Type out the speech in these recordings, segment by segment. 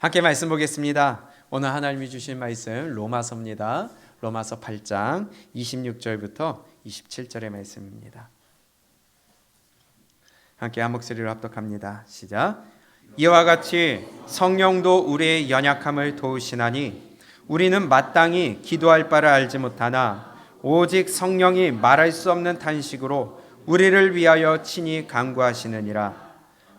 함께 말씀 보겠습니다. 오늘 하나님이 주신 말씀 로마서입니다. 로마서 8장 26절부터 27절의 말씀입니다. 함께 한 목소리로 합독합니다. 시작. 이와 같이 성령도 우리의 연약함을 도우시나니 우리는 마땅히 기도할 바를 알지 못하나 오직 성령이 말할 수 없는 탄식으로 우리를 위하여 친히 간구하시느니라.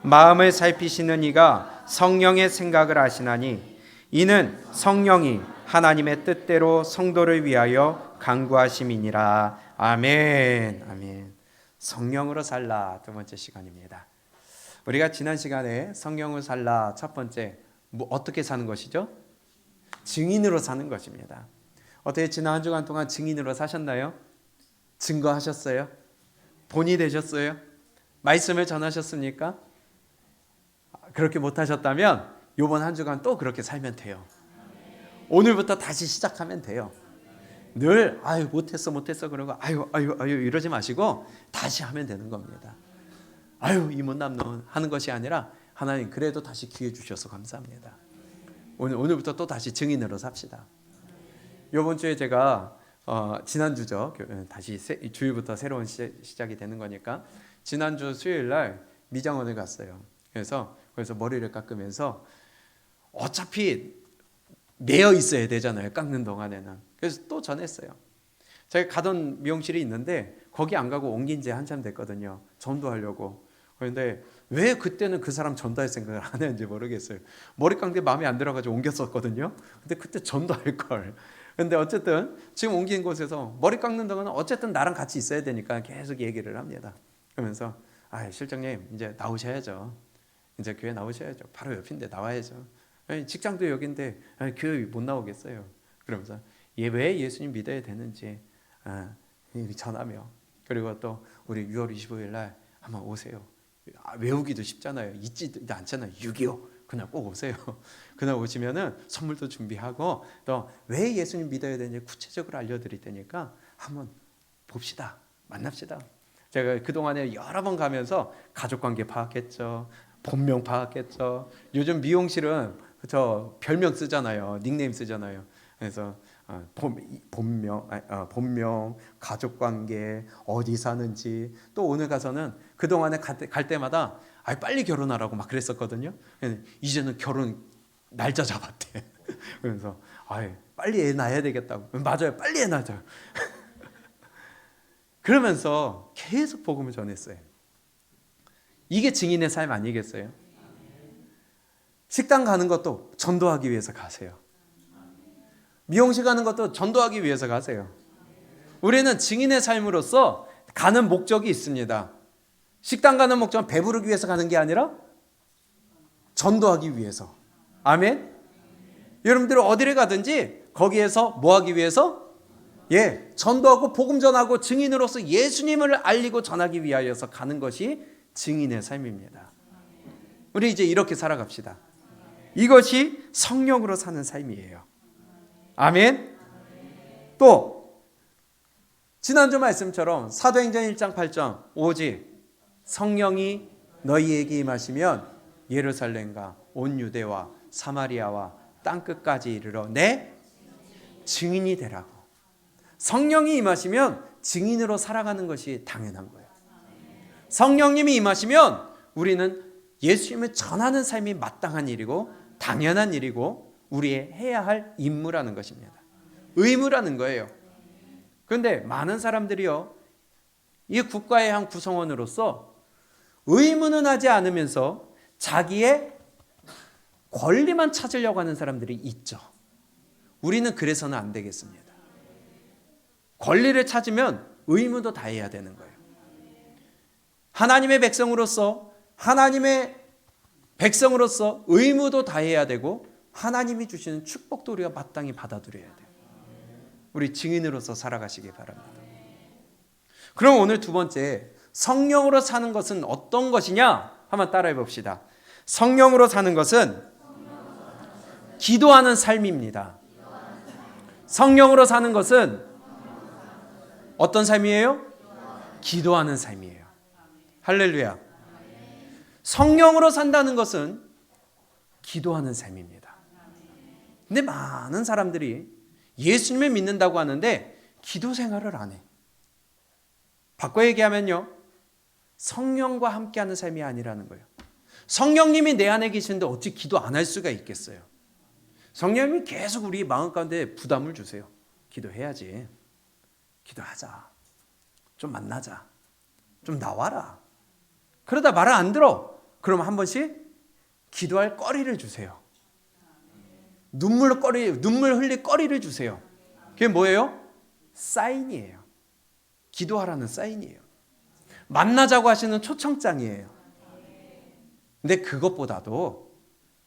마음을 살피시는 이가 성령의 생각을 아시나니 이는 성령이 하나님의 뜻대로 성도를 위하여 간구하심이니라. 아멘. 아멘. 성령으로 살라 두 번째 시간입니다. 우리가 지난 시간에 성령으로 살라 첫 번째 어떻게 사는 것이죠? 증인으로 사는 것입니다. 어떻게 지난 한 주간 동안 증인으로 사셨나요? 증거하셨어요? 본이 되셨어요? 말씀을 전하셨습니까? 그렇게 못하셨다면 이번 한 주간 또 그렇게 살면 돼요. 오늘부터 다시 시작하면 돼요. 늘 못했어 그러고 아유 이러지 마시고 다시 하면 되는 겁니다. 이 못난 놈 하는 것이 아니라 하나님 그래도 다시 기회 주셔서 감사합니다. 오늘부터 또 다시 증인으로 삽시다. 이번 주에 제가 지난주죠. 다시 주일부터 새로운 시작이 되는 거니까 지난주 수요일 날 미장원을 갔어요. 그래서 머리를 깎으면서 어차피 매여 있어야 되잖아요. 깎는 동안에는. 그래서 또 전했어요. 제가 가던 미용실이 있는데 거기 안 가고 옮긴 지 한참 됐거든요. 전도하려고. 그런데 왜 그때는 그 사람 전도할 생각을 안 했는지 모르겠어요. 머리 깎는 게 마음에 안 들어가지고 옮겼었거든요. 근데 그때 전도할 걸. 근데 어쨌든 지금 옮긴 곳에서 머리 깎는 동안은 어쨌든 나랑 같이 있어야 되니까 계속 얘기를 합니다. 그러면서 실장님 이제 나오셔야죠. 이제 교회 나오셔야죠. 바로 옆인데 나와야죠. 직장도 여긴데 교회 못 나오겠어요. 그러면서 왜 예수님 믿어야 되는지 전하며, 그리고 또 우리 6월 25일 날 한번 오세요. 외우기도 쉽잖아요. 잊지도 않잖아요. 6.25 그냥 꼭 오세요. 그날 오시면은 선물도 준비하고 또 왜 예수님 믿어야 되는지 구체적으로 알려드릴 테니까 한번 봅시다. 만납시다. 제가 그동안에 여러 번 가면서 가족관계 파악했죠. 본명 파악했죠. 요즘 미용실은 저 별명 쓰잖아요. 닉네임 쓰잖아요. 그래서 본명, 가족관계, 어디 사는지, 또 오늘 가서는 그동안에 갈 때마다 빨리 결혼하라고 막 그랬었거든요. 이제는 결혼 날짜 잡았대. 그래서 빨리 애 낳아야 되겠다고. 맞아요. 빨리 애 낳아요. 그러면서 계속 복음을 전했어요. 이게 증인의 삶 아니겠어요? 식당 가는 것도 전도하기 위해서 가세요. 미용실 가는 것도 전도하기 위해서 가세요. 우리는 증인의 삶으로서 가는 목적이 있습니다. 식당 가는 목적은 배부르기 위해서 가는 게 아니라 전도하기 위해서. 아멘? 여러분들 어디를 가든지 거기에서 뭐 하기 위해서? 전도하고 복음 전하고 증인으로서 예수님을 알리고 전하기 위하여서 가는 것이 증인의 삶입니다. 우리 이제 이렇게 살아갑시다. 이것이 성령으로 사는 삶이에요. 아멘. 또 지난주 말씀처럼 사도행전 1장 8절 오직 성령이 너희에게 임하시면 예루살렘과 온 유대와 사마리아와 땅끝까지 이르러 내 증인이 되라고. 성령이 임하시면 증인으로 살아가는 것이 당연한 거예요. 성령님이 임하시면 우리는 예수님을 전하는 삶이 마땅한 일이고 당연한 일이고 우리의 해야 할 임무라는 것입니다. 의무라는 거예요. 그런데 많은 사람들이요, 이 국가의 한 구성원으로서 의무는 하지 않으면서 자기의 권리만 찾으려고 하는 사람들이 있죠. 우리는 그래서는 안 되겠습니다. 권리를 찾으면 의무도 다 해야 되는 거예요. 하나님의 백성으로서 의무도 다해야 되고 하나님이 주시는 축복도 우리가 마땅히 받아들여야 돼요. 우리 증인으로서 살아가시기 바랍니다. 그럼 오늘 두 번째, 성령으로 사는 것은 어떤 것이냐? 한번 따라해 봅시다. 성령으로 사는 것은 기도하는 삶입니다. 성령으로 사는 것은 어떤 삶이에요? 기도하는 삶이에요. 할렐루야. 성령으로 산다는 것은 기도하는 삶입니다. 근데 많은 사람들이 예수님을 믿는다고 하는데 기도 생활을 안 해. 바꿔 얘기하면요, 성령과 함께하는 삶이 아니라는 거예요. 성령님이 내 안에 계시는데 어찌 기도 안 할 수가 있겠어요? 성령님이 계속 우리 마음 가운데 부담을 주세요. 기도해야지. 기도하자. 좀 만나자. 좀 나와라. 그러다 말을 안 들어. 그럼 한 번씩 기도할 거리를 주세요. 눈물 흘릴 거리를 주세요. 그게 뭐예요? 사인이에요. 기도하라는 사인이에요. 만나자고 하시는 초청장이에요. 근데 그것보다도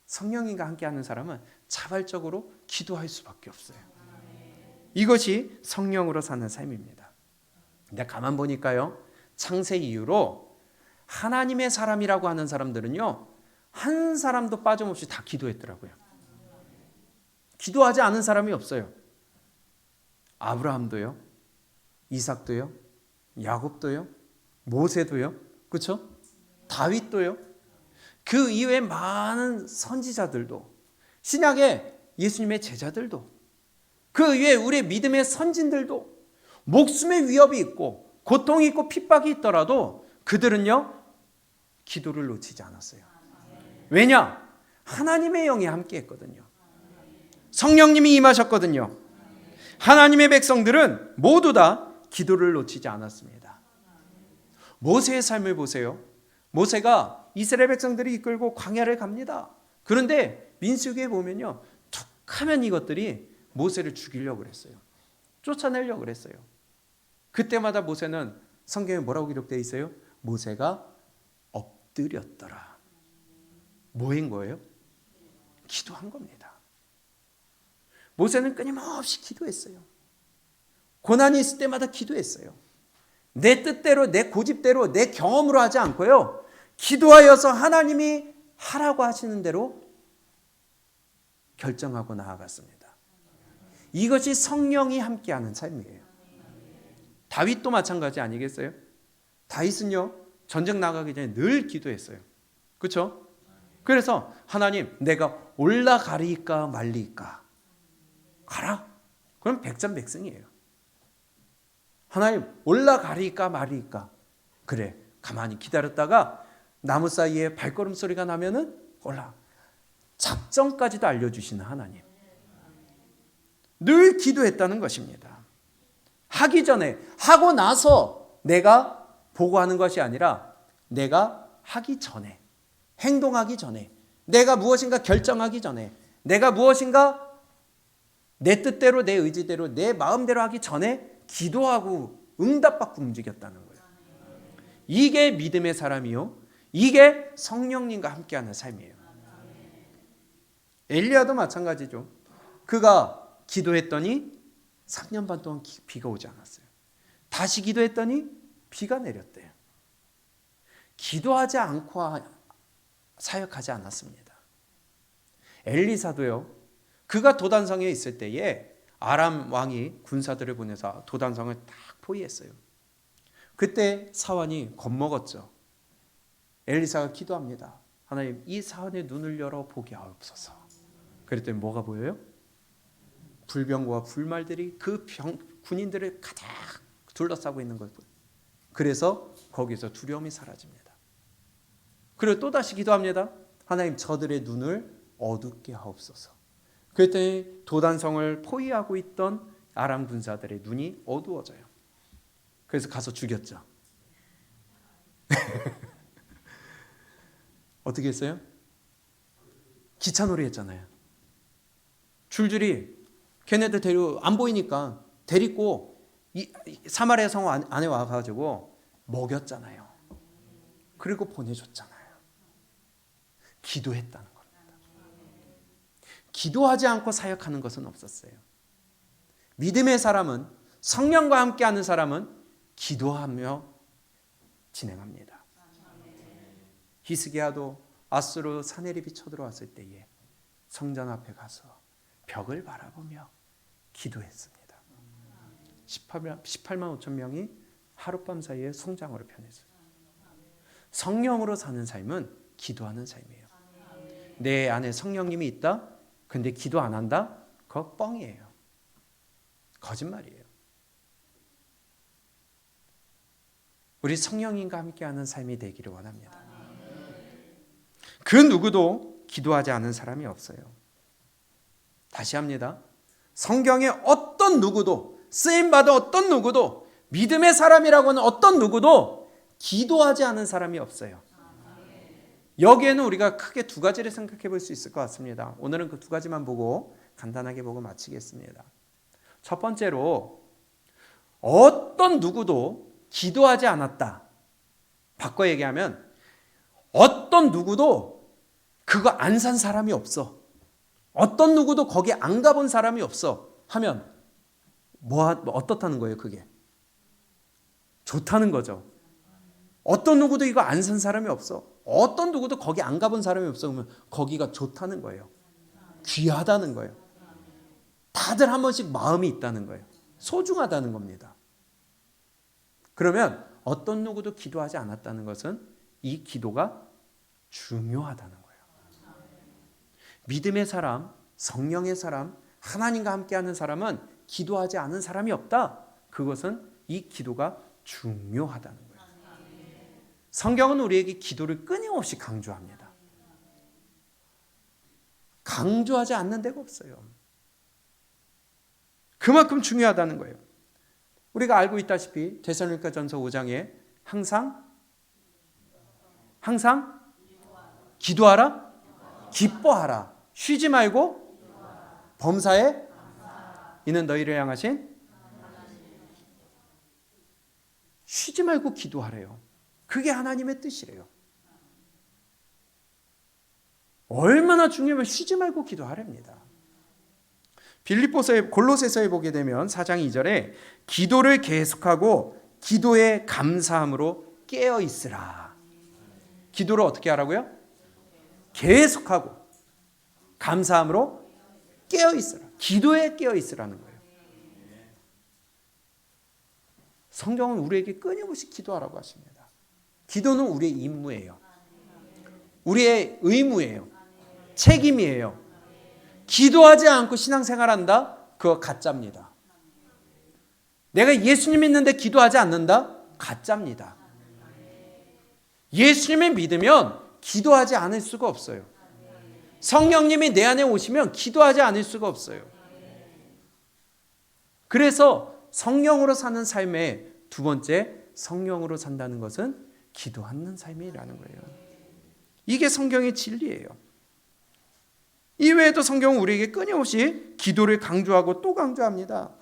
성령님과 함께하는 사람은 자발적으로 기도할 수밖에 없어요. 이것이 성령으로 사는 삶입니다. 근데 가만 보니까요, 창세 이후로 하나님의 사람이라고 하는 사람들은요, 한 사람도 빠짐없이 다 기도했더라고요. 기도하지 않은 사람이 없어요. 아브라함도요, 이삭도요, 야곱도요, 모세도요, 그렇죠? 다윗도요. 그 이외에 많은 선지자들도, 신약의 예수님의 제자들도, 그 이외에 우리의 믿음의 선진들도 목숨의 위협이 있고 고통이 있고 핍박이 있더라도 그들은요, 기도를 놓치지 않았어요. 왜냐? 하나님의 영이 함께 했거든요. 성령님이 임하셨거든요. 하나님의 백성들은 모두 다 기도를 놓치지 않았습니다. 모세의 삶을 보세요. 모세가 이스라엘 백성들이 이끌고 광야를 갑니다. 그런데 민수기에 보면요, 툭하면 이것들이 모세를 죽이려고 그랬어요. 쫓아내려고 그랬어요. 그때마다 모세는 성경에 뭐라고 기록되어 있어요? 모세가 엎드렸더라. 뭐인 거예요? 기도한 겁니다. 모세는 끊임없이 기도했어요. 고난이 있을 때마다 기도했어요. 내 뜻대로, 내 고집대로, 내 경험으로 하지 않고요, 기도하여서 하나님이 하라고 하시는 대로 결정하고 나아갔습니다. 이것이 성령이 함께하는 삶이에요. 다윗도 마찬가지 아니겠어요? 다윗은요, 전쟁 나가기 전에 늘 기도했어요. 그렇죠? 그래서 하나님, 내가 올라가리까 말리까? 가라. 그럼 백전백승이에요. 하나님, 올라가리까 말리까? 그래, 가만히 기다렸다가 나무 사이에 발걸음 소리가 나면은 올라. 작전까지도 알려주시는 하나님. 늘 기도했다는 것입니다. 하기 전에, 하고 나서 내가 보고하는 것이 아니라 내가 하기 전에, 행동하기 전에, 내가 무엇인가 결정하기 전에, 내가 무엇인가 내 뜻대로, 내 의지대로, 내 마음대로 하기 전에 기도하고 응답받고 움직였다는 거예요. 이게 믿음의 사람이요, 이게 성령님과 함께하는 삶이에요. 엘리야도 마찬가지죠. 그가 기도했더니 3년 반 동안 비가 오지 않았어요. 다시 기도했더니 비가 내렸대요. 기도하지 않고 사역하지 않았습니다. 엘리사도요, 그가 도단성에 있을 때에 아람 왕이 군사들을 보내서 도단성을 딱 포위했어요. 그때 사환이 겁먹었죠. 엘리사가 기도합니다. 하나님, 이 사환의 눈을 열어 보게 하옵소서. 그랬더니 뭐가 보여요? 불병과 불말들이 그 군인들을 가득 둘러싸고 있는 걸 보여요. 그래서 거기서 두려움이 사라집니다. 그리고 또다시 기도합니다. 하나님, 저들의 눈을 어둡게 하옵소서. 그랬더니 도단성을 포위하고 있던 아람 군사들의 눈이 어두워져요. 그래서 가서 죽였죠. 어떻게 했어요? 기차놀이 했잖아요. 줄줄이 걔네들 안 보이니까 데리고 사마리아 성 안에 와가지고 먹였잖아요. 그리고 보내줬잖아요. 기도했다는 겁니다. 기도하지 않고 사역하는 것은 없었어요. 믿음의 사람은, 성령과 함께하는 사람은 기도하며 진행합니다. 히스기야도 아수르 사네립이 쳐들어왔을 때에 성전 앞에 가서 벽을 바라보며 기도했습니다. 18만 5천 명이 하룻밤 사이에 성장으로 변했어요. 성령으로 사는 삶은 기도하는 삶이에요. 내 안에 성령님이 있다? 근데 기도 안 한다? 그거 뻥이에요. 거짓말이에요. 우리 성령님과 함께하는 삶이 되기를 원합니다. 그 누구도 기도하지 않은 사람이 없어요. 다시 합니다. 성경에 어떤 누구도, 쓰임받은 어떤 누구도, 믿음의 사람이라고 하는 어떤 누구도 기도하지 않은 사람이 없어요. 여기에는 우리가 크게 두 가지를 생각해 볼 수 있을 것 같습니다. 오늘은 그 두 가지만 보고 간단하게 보고 마치겠습니다. 첫 번째로, 어떤 누구도 기도하지 않았다. 바꿔 얘기하면 어떤 누구도 그거 안 산 사람이 없어. 어떤 누구도 거기 안 가본 사람이 없어. 하면 어떻다는 거예요, 그게? 좋다는 거죠. 어떤 누구도 이거 안 산 사람이 없어. 어떤 누구도 거기 안 가본 사람이 없어. 그러면 거기가 좋다는 거예요. 귀하다는 거예요. 다들 한 번씩 마음이 있다는 거예요. 소중하다는 겁니다. 그러면 어떤 누구도 기도하지 않았다는 것은 이 기도가 중요하다는 거예요. 믿음의 사람, 성령의 사람, 하나님과 함께하는 사람은 기도하지 않은 사람이 없다. 그것은 이 기도가 중요하다는 거예요. 성경은 우리에게 기도를 끊임없이 강조합니다. 강조하지 않는 데가 없어요. 그만큼 중요하다는 거예요. 우리가 알고 있다시피 데살로니가전서 5장에 항상 기도하라, 기뻐하라, 쉬지 말고 범사에 이는 너희를 향하신 쉬지 말고 기도하래요. 그게 하나님의 뜻이래요. 얼마나 중요하면 쉬지 말고 기도하랍니다. 빌립보서에 골로새서에 보게 되면 4장 2절에 기도를 계속하고 기도에 감사함으로 깨어 있으라. 기도를 어떻게 하라고요? 계속하고 감사함으로 깨어 있으라. 기도에 깨어 있으라는 거예요. 성경은 우리에게 끊임없이 기도하라고 하십니다. 기도는 우리의 임무예요. 우리의 의무예요. 책임이에요. 기도하지 않고 신앙생활한다? 그거 가짜입니다. 내가 예수님 믿는데 기도하지 않는다? 가짜입니다. 예수님을 믿으면 기도하지 않을 수가 없어요. 성령님이 내 안에 오시면 기도하지 않을 수가 없어요. 그래서 성령으로 사는 삶의 두 번째, 성령으로 산다는 것은 기도하는 삶이라는 거예요. 이게 성경의 진리예요. 이외에도 성경은 우리에게 끊임없이 기도를 강조하고 또 강조합니다.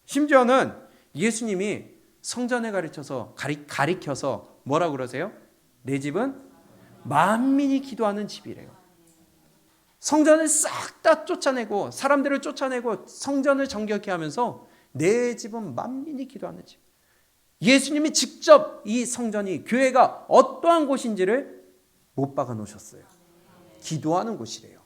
심지어는 예수님이 성전에 가리켜서 뭐라고 그러세요? 내 집은 만민이 기도하는 집이래요. 성전을 싹 다 쫓아내고 사람들을 쫓아내고 성전을 정결케 하면서 내 집은 만민이 기도하는 집. 예수님이 직접 이 성전이, 교회가 어떠한 곳인지를 못 박아 놓으셨어요. 기도하는 곳이래요.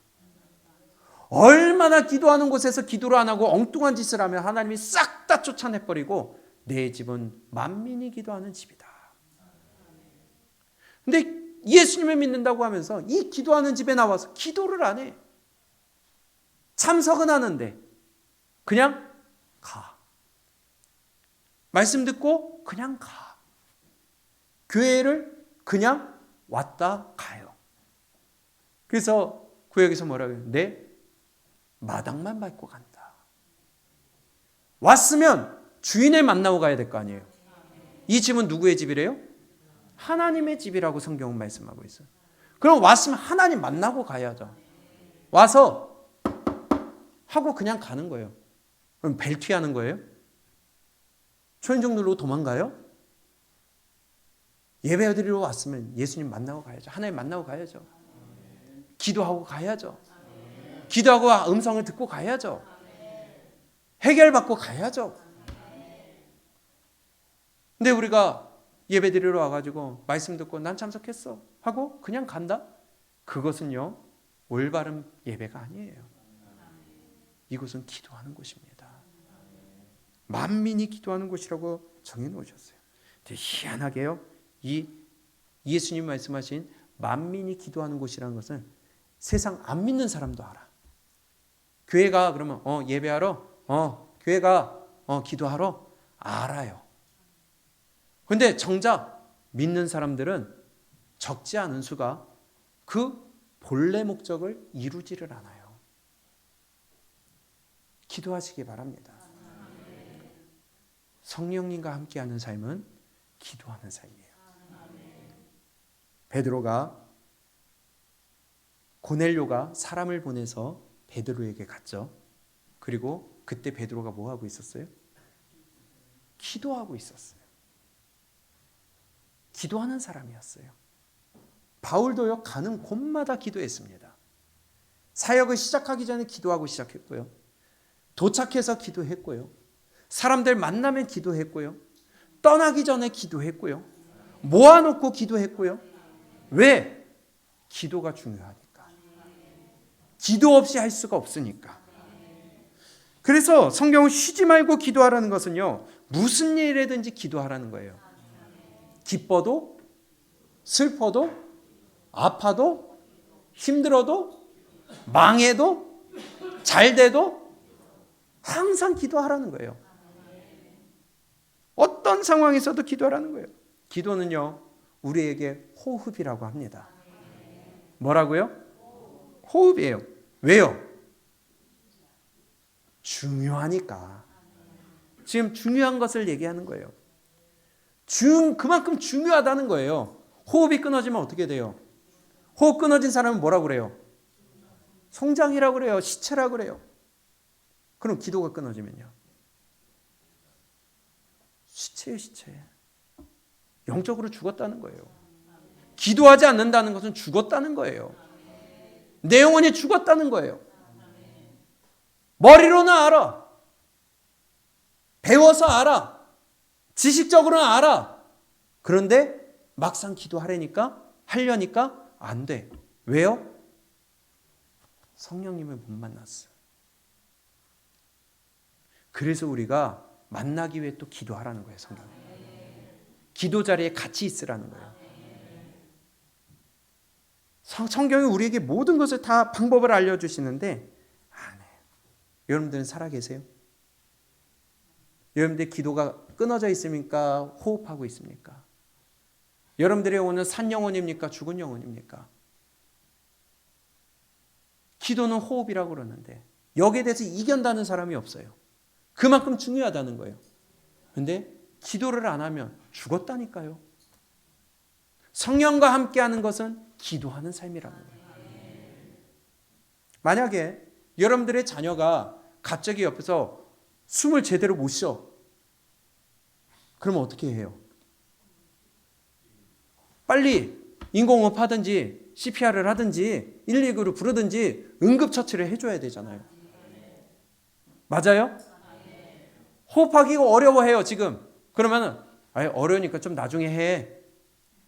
얼마나 기도하는 곳에서 기도를 안 하고 엉뚱한 짓을 하면 하나님이 싹 다 쫓아내버리고 내 집은 만민이 기도하는 집이다. 근데 예수님을 믿는다고 하면서 이 기도하는 집에 나와서 기도를 안 해. 참석은 하는데 그냥 가. 말씀 듣고 그냥 가. 교회를 그냥 왔다 가요. 그래서 구역에서 뭐라고 해요? 내 마당만 밟고 간다. 왔으면 주인을 만나고 가야 될 거 아니에요. 이 집은 누구의 집이래요? 하나님의 집이라고 성경은 말씀하고 있어요. 그럼 왔으면 하나님 만나고 가야죠. 와서 하고 그냥 가는 거예요. 그럼 벨튀하는 거예요? 초인종 누르고 도망가요? 예배드리러 왔으면 예수님 만나고 가야죠. 하나님 만나고 가야죠. 기도하고 가야죠. 기도하고 음성을 듣고 가야죠. 해결받고 가야죠. 근데 우리가 예배드리러 와가지고 말씀 듣고 난 참석했어 하고 그냥 간다? 그것은요, 올바른 예배가 아니에요. 이곳은 기도하는 곳입니다. 만민이 기도하는 곳이라고 정해놓으셨어요. 근데 희한하게요, 이 예수님 말씀하신 만민이 기도하는 곳이라는 것은 세상 안 믿는 사람도 알아. 교회가 그러면 예배하러? 교회가 기도하러? 알아요. 근데 정작 믿는 사람들은 적지 않은 수가 그 본래 목적을 이루지를 않아요. 기도하시기 바랍니다. 성령님과 함께하는 삶은 기도하는 삶이에요. 고넬료가 사람을 보내서 베드로에게 갔죠. 그리고 그때 베드로가 뭐 하고 있었어요? 기도하고 있었어요. 기도하는 사람이었어요. 바울도요, 가는 곳마다 기도했습니다. 사역을 시작하기 전에 기도하고 시작했고요. 도착해서 기도했고요. 사람들 만나면 기도했고요. 떠나기 전에 기도했고요. 모아놓고 기도했고요. 왜? 기도가 중요하니까. 기도 없이 할 수가 없으니까. 그래서 성경은 쉬지 말고 기도하라는 것은요, 무슨 일이든지 기도하라는 거예요. 기뻐도, 슬퍼도, 아파도, 힘들어도, 망해도, 잘 돼도 항상 기도하라는 거예요. 어떤 상황에서도 기도하라는 거예요. 기도는요, 우리에게 호흡이라고 합니다. 뭐라고요? 호흡이에요. 왜요? 중요하니까. 지금 중요한 것을 얘기하는 거예요. 그만큼 중요하다는 거예요. 호흡이 끊어지면 어떻게 돼요? 호흡 끊어진 사람은 뭐라고 그래요? 송장이라고 그래요. 시체라고 그래요. 그럼 기도가 끊어지면요? 시체예요, 시체. 영적으로 죽었다는 거예요. 기도하지 않는다는 것은 죽었다는 거예요. 내 영혼이 죽었다는 거예요. 머리로는 알아. 배워서 알아. 지식적으로는 알아. 그런데 막상 하려니까 안 돼. 왜요? 성령님을 못 만났어. 그래서 우리가 만나기 위해 또 기도하라는 거예요, 성경. 기도 자리에 같이 있으라는 거예요. 성경이 우리에게 모든 것을 다 방법을 알려주시는데 안 해요. 여러분들은 살아계세요? 여러분들 기도가 끊어져 있습니까? 호흡하고 있습니까? 여러분들의 영혼은 산 영혼입니까? 죽은 영혼입니까? 기도는 호흡이라고 그러는데 여기에 대해서 이견다는 사람이 없어요. 그만큼 중요하다는 거예요. 그런데 기도를 안 하면 죽었다니까요. 성령과 함께하는 것은 기도하는 삶이라는 거예요. 만약에 여러분들의 자녀가 갑자기 옆에서 숨을 제대로 못 쉬어. 그러면 어떻게 해요? 빨리 인공호흡 하든지 CPR을 하든지 119를 부르든지 응급처치를 해줘야 되잖아요. 맞아요? 호흡하기가 어려워해요 지금. 그러면은 어려우니까 좀 나중에 해.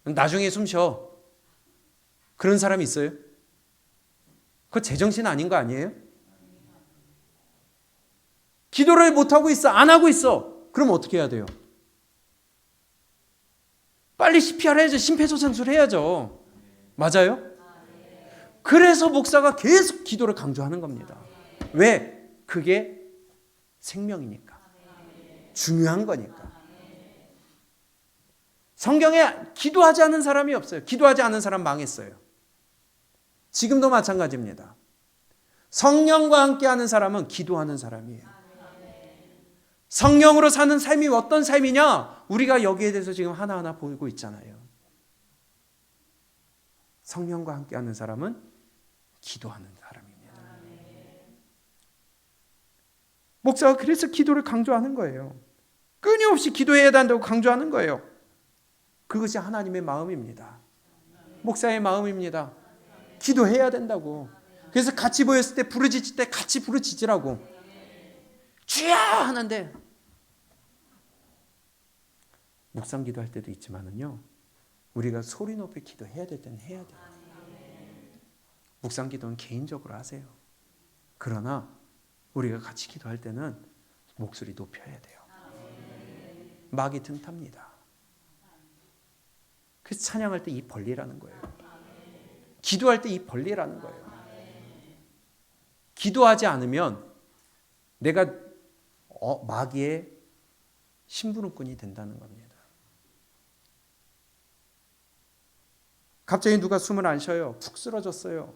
나중에 숨 쉬어. 그런 사람이 있어요? 그거 제정신 아닌 거 아니에요? 기도를 못하고 있어. 안 하고 있어. 그럼 어떻게 해야 돼요? 빨리 CPR 해야죠. 심폐소생술 해야죠. 맞아요? 그래서 목사가 계속 기도를 강조하는 겁니다. 왜? 그게 생명이니까. 중요한 거니까. 성경에 기도하지 않은 사람이 없어요. 기도하지 않은 사람 망했어요. 지금도 마찬가지입니다. 성령과 함께하는 사람은 기도하는 사람이에요. 성령으로 사는 삶이 어떤 삶이냐? 우리가 여기에 대해서 지금 하나하나 보고 있잖아요. 성령과 함께하는 사람은 기도하는 사람입니다. 목사가 그래서 기도를 강조하는 거예요. 끊임없이 기도해야 한다고 강조하는 거예요. 그것이 하나님의 마음입니다. 목사의 마음입니다. 기도해야 된다고. 그래서 같이 모였을 때 부르짖을 때 같이 부르짖으라고. 주여 하는데 묵상 기도할 때도 있지만은요, 우리가 소리 높이 기도해야 될 때는 해야 돼요. 묵상 기도는 개인적으로 하세요. 그러나 우리가 같이 기도할 때는 목소리 높여야 돼요. 막이 틈탑니다. 그래서 찬양할 때 입 벌리라는 거예요. 기도할 때 입 벌리라는 거예요. 기도하지 않으면 내가 마귀의 심부름꾼이 된다는 겁니다. 갑자기 누가 숨을 안 쉬어요. 푹 쓰러졌어요.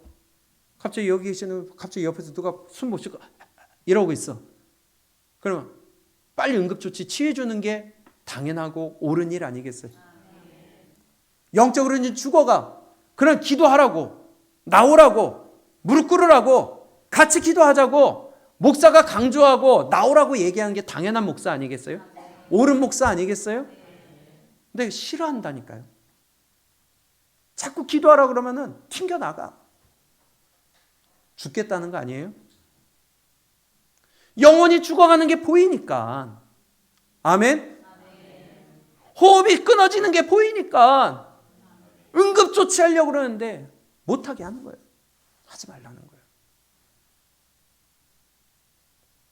갑자기 여기 계시는 갑자기 옆에서 누가 숨 못 쉬고 이러고 있어. 그러면 빨리 응급조치 취해주는 게 당연하고 옳은 일 아니겠어요? 영적으로 이제 죽어가. 그럼 기도하라고, 나오라고, 무릎 꿇으라고, 같이 기도하자고 목사가 강조하고 나오라고 얘기하는 게 당연한 목사 아니겠어요? 옳은 목사 아니겠어요? 근데 싫어한다니까요. 자꾸 기도하라 그러면은 튕겨나가. 죽겠다는 거 아니에요? 영혼이 죽어가는 게 보이니까. 아멘? 호흡이 끊어지는 게 보이니까 응급조치하려고 그러는데 못하게 하는 거예요. 하지 말라는 거예요.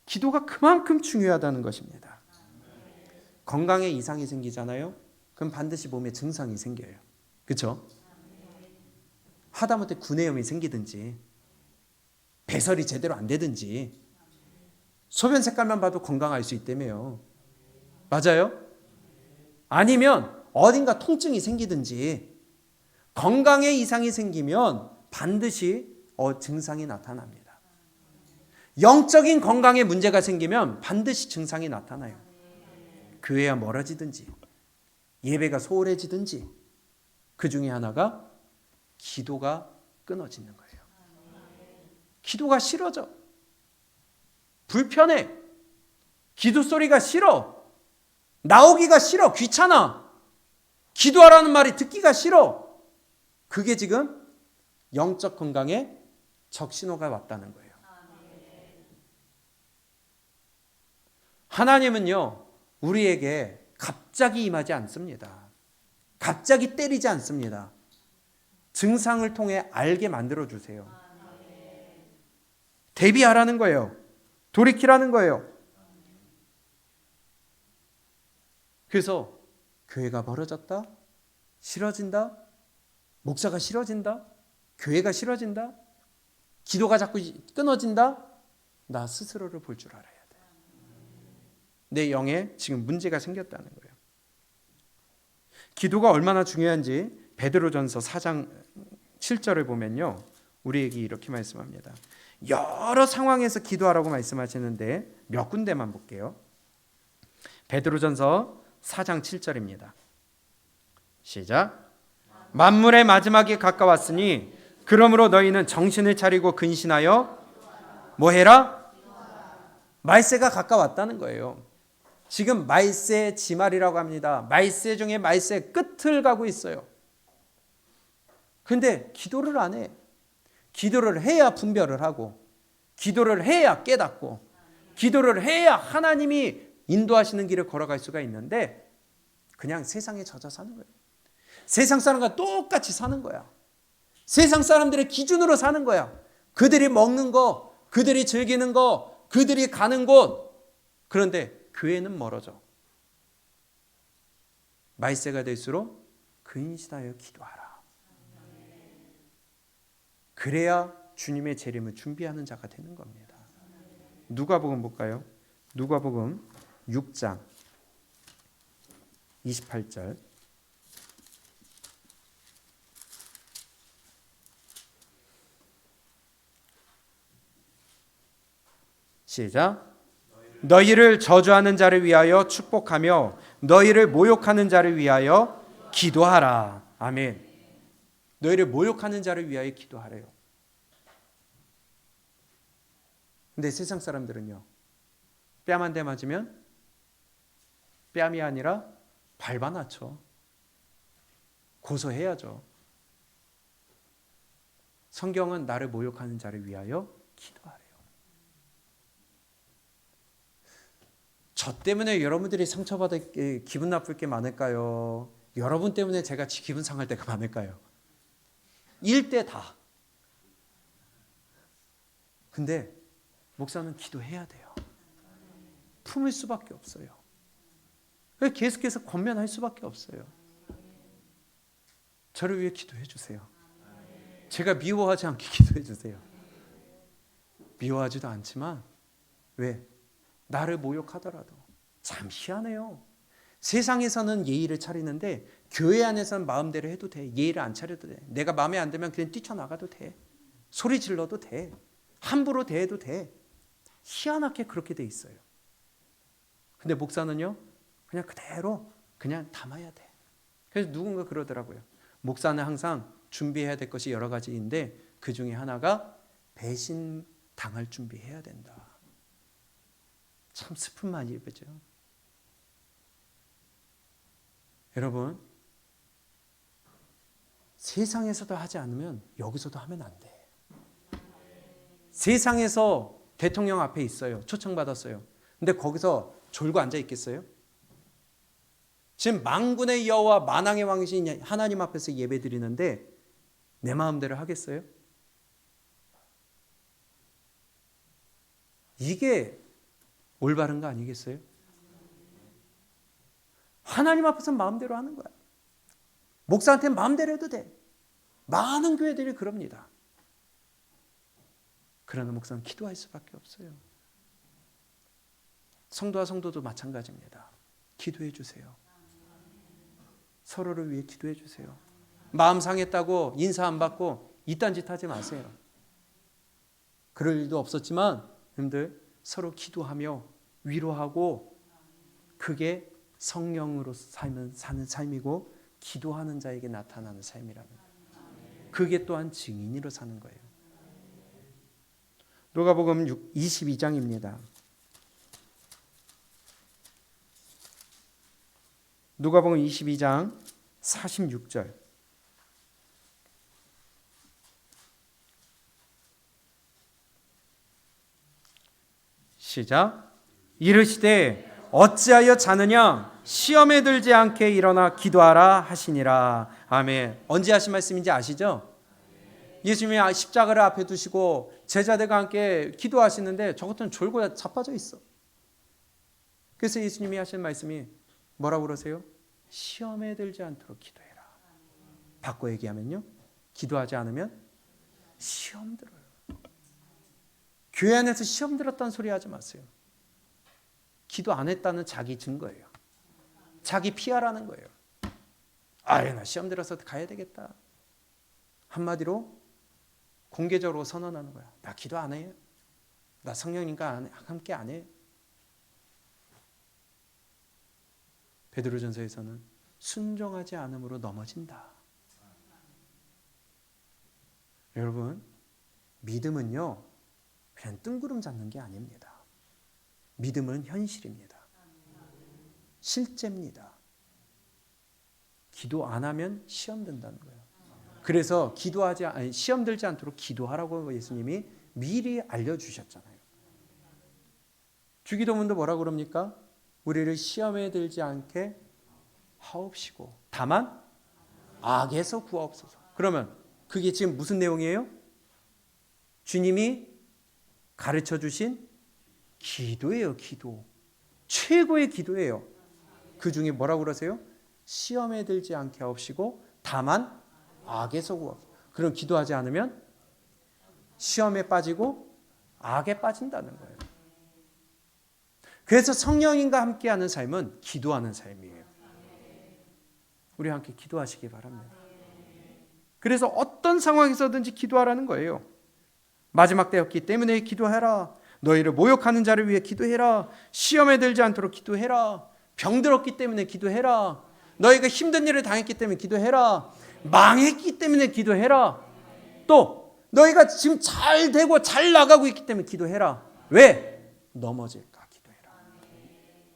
기도가 그만큼 중요하다는 것입니다. 건강에 이상이 생기잖아요. 그럼 반드시 몸에 증상이 생겨요. 그렇죠? 하다못해 구내염이 생기든지 배설이 제대로 안 되든지 소변 색깔만 봐도 건강할 수 있다며요. 맞아요? 아니면 어딘가 통증이 생기든지 건강에 이상이 생기면 반드시 증상이 나타납니다. 영적인 건강에 문제가 생기면 반드시 증상이 나타나요. 교회가 멀어지든지 예배가 소홀해지든지 그 중에 하나가 기도가 끊어지는 거예요. 기도가 싫어져. 불편해. 기도 소리가 싫어. 나오기가 싫어. 귀찮아. 기도하라는 말이 듣기가 싫어. 그게 지금 영적 건강에 적신호가 왔다는 거예요. 하나님은요, 우리에게 갑자기 임하지 않습니다. 갑자기 때리지 않습니다. 증상을 통해 알게 만들어 주세요. 대비하라는 거예요. 돌이키라는 거예요. 그래서 교회가 벌어졌다? 싫어진다? 목사가 싫어진다? 교회가 싫어진다? 기도가 자꾸 끊어진다? 나 스스로를 볼 줄 알아야 돼. 내 영에 지금 문제가 생겼다는 거예요. 기도가 얼마나 중요한지 베드로전서 4장 7절을 보면요, 우리에게 이렇게 말씀합니다. 여러 상황에서 기도하라고 말씀하시는데 몇 군데만 볼게요. 베드로전서 4장 7절입니다. 시작. 만물의 마지막이 가까웠으니 그러므로 너희는 정신을 차리고 근신하여 뭐 해라? 말세가 가까웠다는 거예요. 지금 말세 지말이라고 합니다. 말세 중에 말세 끝을 가고 있어요. 근데 기도를 안 해. 기도를 해야 분별을 하고, 기도를 해야 깨닫고, 기도를 해야 하나님이 인도하시는 길을 걸어갈 수가 있는데 그냥 세상에 젖어 사는 거예요. 세상 사람과 똑같이 사는 거야. 세상 사람들의 기준으로 사는 거야. 그들이 먹는 거, 그들이 즐기는 거, 그들이 가는 곳. 그런데 교회는 멀어져. 말세가 될수록 근신하여 기도하라. 그래야 주님의 재림을 준비하는 자가 되는 겁니다. 누가복음 볼까요? 누가복음 6장 28절. 시작. 너희를 저주하는 자를 위하여 축복하며 너희를 모욕하는 자를 위하여 기도하라. 아멘. 너희를 모욕하는 자를 위하여 기도하래요. 근데 세상 사람들은요, 뺨 한 대 맞으면 뺨이 아니라 밟아놨죠. 고소해야죠. 성경은 나를 모욕하는 자를 위하여 기도하래요. 저 때문에 여러분들이 상처받을 게, 기분 나쁠 게 많을까요? 여러분 때문에 제가 기분 상할 때가 많을까요? 일대 다. 근데 목사는 기도해야 돼요. 품을 수밖에 없어요. 계속해서 권면할 수밖에 없어요. 저를 위해 기도해 주세요. 제가 미워하지 않게 기도해 주세요. 미워하지도 않지만 왜? 나를 모욕하더라도. 참 희한해요. 세상에서는 예의를 차리는데 교회 안에서는 마음대로 해도 돼. 예의를 안 차려도 돼. 내가 마음에 안 들면 그냥 뛰쳐나가도 돼. 소리 질러도 돼. 함부로 대해도 돼. 희한하게 그렇게 돼 있어요. 근데 목사는요, 그냥 그대로 그냥 담아야 돼. 그래서 누군가 그러더라고요. 목사는 항상 준비해야 될 것이 여러 가지인데 그 중에 하나가 배신 당할 준비해야 된다. 참 슬픈 말이죠. 여러분, 세상에서도 하지 않으면 여기서도 하면 안 돼. 세상에서 대통령 앞에 있어요. 초청받았어요. 근데 거기서 졸고 앉아 있겠어요? 지금 만군의 여호와 만왕의 왕이신 하나님 앞에서 예배 드리는데 내 마음대로 하겠어요? 이게 올바른 거 아니겠어요? 하나님 앞에서 마음대로 하는 거야. 목사한테 마음대로 해도 돼. 많은 교회들이 그럽니다. 그러나 목사는 기도할 수밖에 없어요. 성도와 성도도 마찬가지입니다. 기도해 주세요. 서로를 위해 기도해 주세요. 마음 상했다고 인사 안 받고 이딴 짓 하지 마세요. 그럴 일도 없었지만 여러분들 서로 기도하며 위로하고 그게 성령으로 사는 삶이고 기도하는 자에게 나타나는 삶이라는 그게 또한 증인으로 사는 거예요. 누가복음 22장입니다. 누가복음 22장 46절. 시작. 이르시되 어찌하여 자느냐 시험에 들지 않게 일어나 기도하라 하시니라. 아멘. 언제 하신 말씀인지 아시죠? 예수님이 십자가를 앞에 두시고 제자들과 함께 기도하시는데 저 같은 졸고 자빠져 있어. 그래서 예수님이 하신 말씀이 뭐라고 그러세요? 시험에 들지 않도록 기도해라. 바꿔 얘기하면요, 기도하지 않으면 시험 들어요. 교회 안에서 시험 들었다는 소리 하지 마세요. 기도 안 했다는 자기 증거예요. 자기 피하라는 거예요. 아유, 나 시험 들어서 가야 되겠다. 한마디로 공개적으로 선언하는 거야. 나 기도 안 해요. 나 성령님과 함께 안 해요. 베드로전서에서는 순종하지 않음으로 넘어진다. 여러분, 믿음은요 그냥 뜬구름 잡는 게 아닙니다. 믿음은 현실입니다. 실제입니다. 기도 안 하면 시험 든다는 거예요. 그래서 시험 들지 않도록 기도하라고 예수님이 미리 알려주셨잖아요. 주기도문도 뭐라고 그럽니까? 우리를 시험에 들지 않게 하옵시고 다만 악에서 구하옵소서. 그러면 그게 지금 무슨 내용이에요? 주님이 가르쳐 주신 기도예요. 기도. 최고의 기도예요. 그 중에 뭐라고 그러세요? 시험에 들지 않게 하옵시고 다만 악에서 구하옵소서. 그럼 기도하지 않으면 시험에 빠지고 악에 빠진다는 거예요. 그래서 성령님과 함께하는 삶은 기도하는 삶이에요. 우리 함께 기도하시기 바랍니다. 그래서 어떤 상황에서든지 기도하라는 거예요. 마지막 때였기 때문에 기도해라. 너희를 모욕하는 자를 위해 기도해라. 시험에 들지 않도록 기도해라. 병들었기 때문에 기도해라. 너희가 힘든 일을 당했기 때문에 기도해라. 망했기 때문에 기도해라. 또 너희가 지금 잘 되고 잘 나가고 있기 때문에 기도해라. 왜? 넘어질까 기도해라.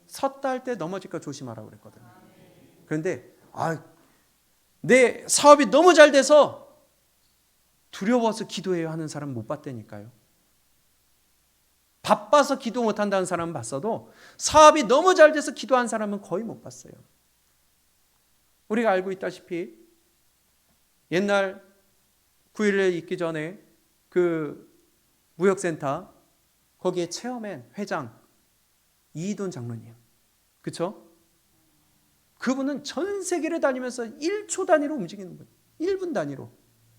섰다 할 때 넘어질까 조심하라고 그랬거든요. 그런데 내 사업이 너무 잘 돼서 두려워서 기도해야 하는 사람 못 봤다니까요. 바빠서 기도 못한다는 사람은 봤어도 사업이 너무 잘 돼서 기도한 사람은 거의 못 봤어요. 우리가 알고 있다시피 옛날 9.11 있기 전에 그 무역센터 거기에 체어맨 회장 이희돈 장로님, 그렇죠? 그분은 전 세계를 다니면서 1초 단위로 움직이는 거예요. 1분 단위로.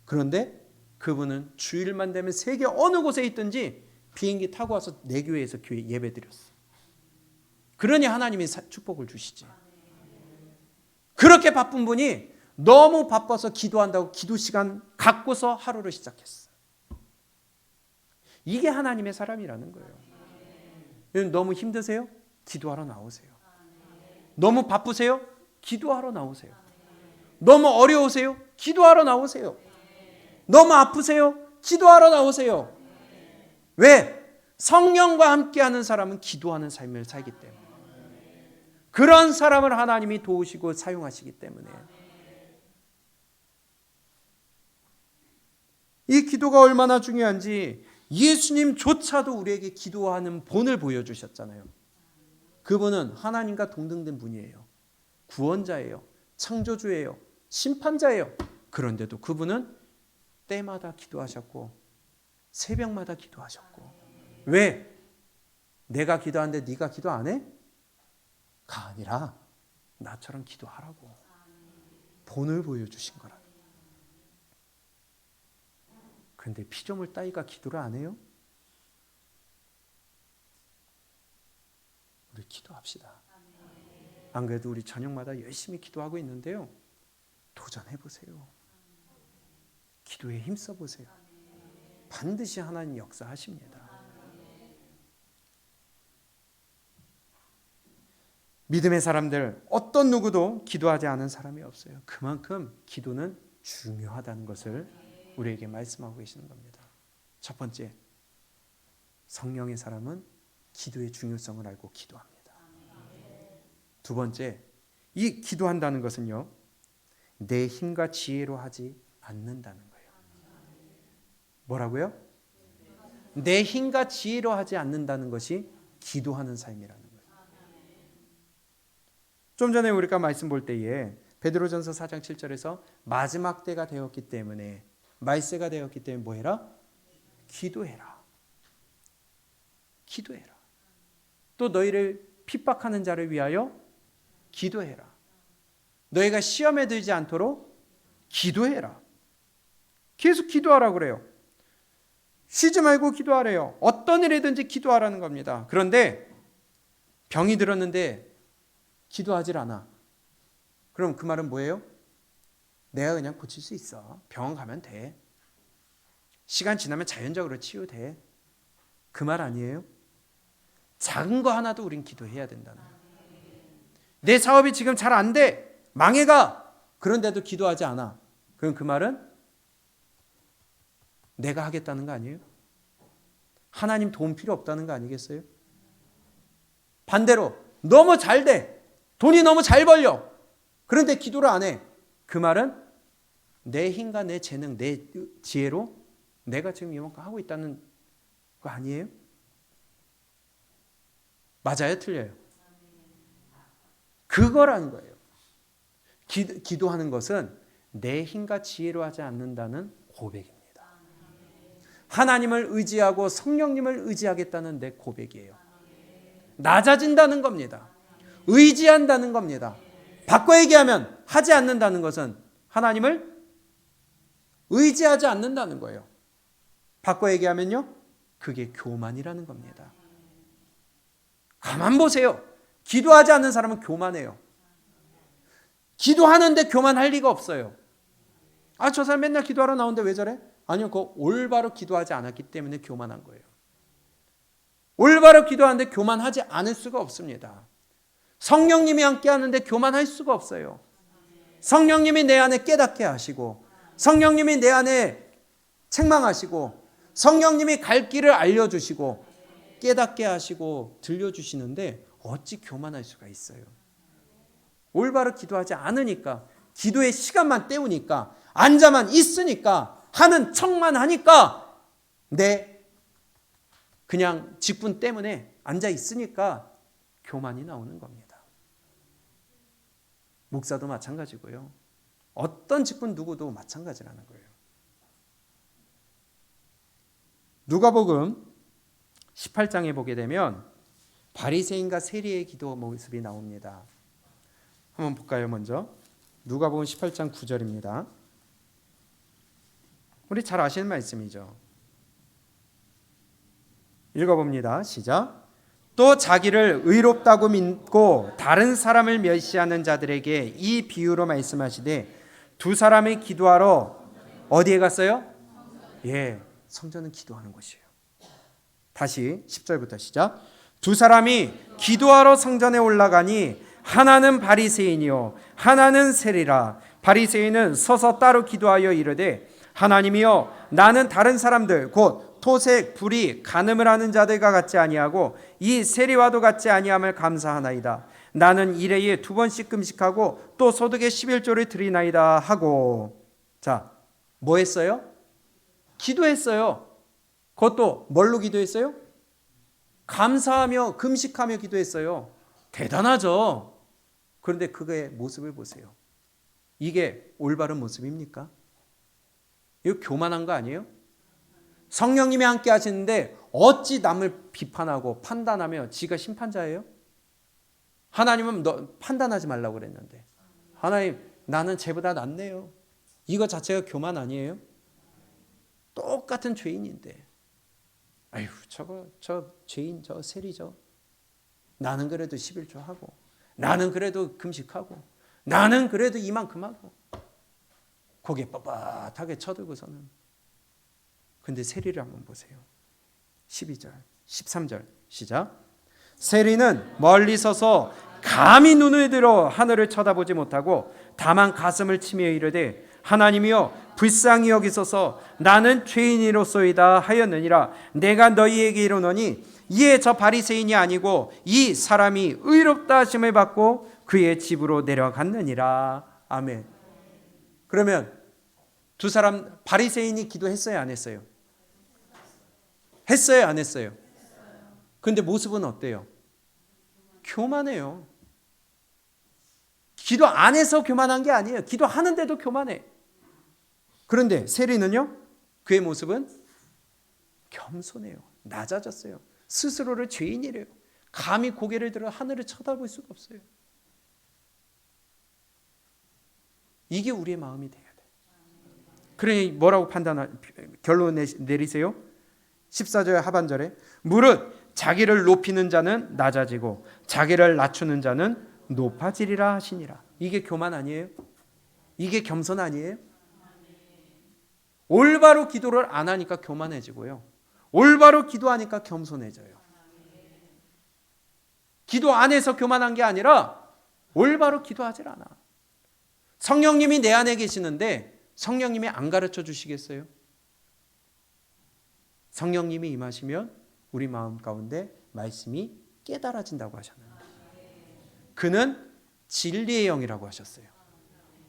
그런데 그분은 주일만 되면 세계 어느 곳에 있든지 비행기 타고 와서 내 교회에서 교회 예배 드렸어. 그러니 하나님이 축복을 주시지. 그렇게 바쁜 분이 너무 바빠서 기도한다고 기도 시간 갖고서 하루를 시작했어. 이게 하나님의 사람이라는 거예요. 너무 힘드세요? 기도하러 나오세요. 너무 바쁘세요? 기도하러 나오세요. 너무 어려우세요? 기도하러 나오세요. 너무 아프세요? 기도하러 나오세요. 왜? 성령과 함께하는 사람은 기도하는 삶을 살기 때문에. 그런 사람을 하나님이 도우시고 사용하시기 때문에. 이 기도가 얼마나 중요한지 예수님조차도 우리에게 기도하는 본을 보여주셨잖아요. 그분은 하나님과 동등된 분이에요. 구원자예요. 창조주예요. 심판자예요. 그런데도 그분은 때마다 기도하셨고 새벽마다 기도하셨고. 왜? 내가 기도하는데 네가 기도 안 해? 가 아니라 나처럼 기도하라고 본을 보여주신 거라. 그런데 피조물 따위가 기도를 안 해요? 우리 기도합시다. 안 그래도 우리 저녁마다 열심히 기도하고 있는데요. 도전해보세요. 기도에 힘써보세요. 반드시 하나님 역사하십니다. 믿음의 사람들 어떤 누구도 기도하지 않은 사람이 없어요. 그만큼 기도는 중요하다는 것을 우리에게 말씀하고 계시는 겁니다. 첫 번째, 성령의 사람은 기도의 중요성을 알고 기도합니다. 두 번째, 이 기도한다는 것은요, 내 힘과 지혜로 하지 않는다는 거예요. 뭐라고요? 내 힘과 지혜로 하지 않는다는 것이 기도하는 삶이라는 거예요. 좀 전에 우리가 말씀 볼 때에 베드로전서 4장 7절에서 마지막 때가 되었기 때문에, 말세가 되었기 때문에 뭐 해라? 기도해라. 기도해라. 또 너희를 핍박하는 자를 위하여 기도해라. 너희가 시험에 들지 않도록 기도해라. 계속 기도하라고 그래요. 쉬지 말고 기도하래요. 어떤 일이든지 기도하라는 겁니다. 그런데 병이 들었는데 기도하질 않아. 그럼 그 말은 뭐예요? 내가 그냥 고칠 수 있어. 병원 가면 돼. 시간 지나면 자연적으로 치유돼. 그 말 아니에요? 작은 거 하나도 우린 기도해야 된다는 거예요. 내 사업이 지금 잘 안 돼. 망해가. 그런데도 기도하지 않아. 그럼 그 말은 내가 하겠다는 거 아니에요? 하나님 도움 필요 없다는 거 아니겠어요? 반대로 너무 잘 돼. 돈이 너무 잘 벌려. 그런데 기도를 안 해. 그 말은 내 힘과 내 재능, 내 지혜로 내가 지금 이만큼 하고 있다는 거 아니에요? 맞아요? 틀려요? 그거라는 거예요. 기도하는 것은 내 힘과 지혜로 하지 않는다는 고백입니다. 하나님을 의지하고 성령님을 의지하겠다는 내 고백이에요. 낮아진다는 겁니다. 의지한다는 겁니다. 바꿔 얘기하면 하지 않는다는 것은 하나님을 의지하지 않는다는 거예요. 바꿔 얘기하면요, 그게 교만이라는 겁니다. 가만 보세요. 기도하지 않는 사람은 교만해요. 기도하는데 교만할 리가 없어요. 아, 저 사람 맨날 기도하러 나오는데 왜 저래? 아니요, 그거 올바로 기도하지 않았기 때문에 교만한 거예요. 올바로 기도하는데 교만하지 않을 수가 없습니다. 성령님이 함께 하는데 교만할 수가 없어요. 성령님이 내 안에 깨닫게 하시고, 성령님이 내 안에 책망하시고, 성령님이 갈 길을 알려주시고 깨닫게 하시고 들려주시는데 어찌 교만할 수가 있어요? 올바로 기도하지 않으니까, 기도의 시간만 때우니까, 앉아만 있으니까, 하는 척만 하니까, 내 그냥 직분 때문에 앉아 있으니까 교만이 나오는 겁니다. 목사도 마찬가지고요. 어떤 직분 누구도 마찬가지라는 거예요. 누가복음 18장에 보게 되면 바리새인과 세리의 기도 모습이 나옵니다. 한번 볼까요? 먼저 누가복음 18장 9절입니다. 우리 잘 아시는 말씀이죠. 읽어봅니다. 시작. 또 자기를 의롭다고 믿고 다른 사람을 멸시하는 자들에게 이 비유로 말씀하시되 두 사람이 기도하러 어디에 갔어요? 예, 성전은 기도하는 곳이에요. 다시 10절부터 시작. 두 사람이 기도하러 성전에 올라가니 하나는 바리새인이요 하나는 세리라. 바리새인은 서서 따로 기도하여 이르되 하나님이여 나는 다른 사람들 곧 토색 불의 간음을 하는 자들과 같지 아니하고 이 세리와도 같지 아니함을 감사하나이다. 나는 일회에 2번씩 금식하고 또 소득의 11조를 드리나이다 하고. 자, 뭐 했어요? 기도했어요. 그것도 뭘로 기도했어요? 감사하며 금식하며 기도했어요. 대단하죠. 그런데 그의 모습을 보세요. 이게 올바른 모습입니까? 이거 교만한 거 아니에요? 성령님이 함께 하시는데 어찌 남을 비판하고 판단하며 지가 심판자예요? 하나님은 너 판단하지 말라고 그랬는데 하나님 나는 쟤보다 낫네요. 이거 자체가 교만 아니에요? 똑같은 죄인인데 아유 저 죄인 저 세리죠. 나는 그래도 11조 하고 나는 그래도 금식하고 나는 그래도 이만큼 하고 고개 뻣뻣하게 쳐들고서는. 근데 세리를 한번 보세요. 12절 13절 시작. 세리는 멀리 서서 감히 눈을 들어 하늘을 쳐다보지 못하고 다만 가슴을 치며 이르되 하나님이여 불쌍히 여기소서 나는 죄인이로소이다 하였느니라. 내가 너희에게 이르노니 이에 저 바리새인이 아니고 이 사람이 의롭다 하심을 받고 그의 집으로 내려갔느니라. 아멘. 그러면 두 사람 바리새인이 기도했어요 안 했어요? 했어요 안 했어요? 근데 모습은 어때요? 교만해요. 기도 안 해서 교만한 게 아니에요. 기도하는데도 교만해. 그런데 세리는요? 그의 모습은 겸손해요. 낮아졌어요. 스스로를 죄인이래요. 감히 고개를 들어 하늘을 쳐다볼 수가 없어요. 이게 우리의 마음이 돼야 돼. 그러니 뭐라고 결론 내리세요? 14절 하반절에 무릇 자기를 높이는 자는 낮아지고 자기를 낮추는 자는 높아지리라 하시니라. 이게 교만 아니에요? 이게 겸손 아니에요? 올바로 기도를 안 하니까 교만해지고요. 올바로 기도하니까 겸손해져요. 기도 안 해서 교만한 게 아니라 올바로 기도하질 않아. 성령님이 내 안에 계시는데 성령님이 안 가르쳐 주시겠어요? 성령님이 임하시면 우리 마음 가운데 말씀이 깨달아진다고 하셨는데 그는 진리의 영이라고 하셨어요.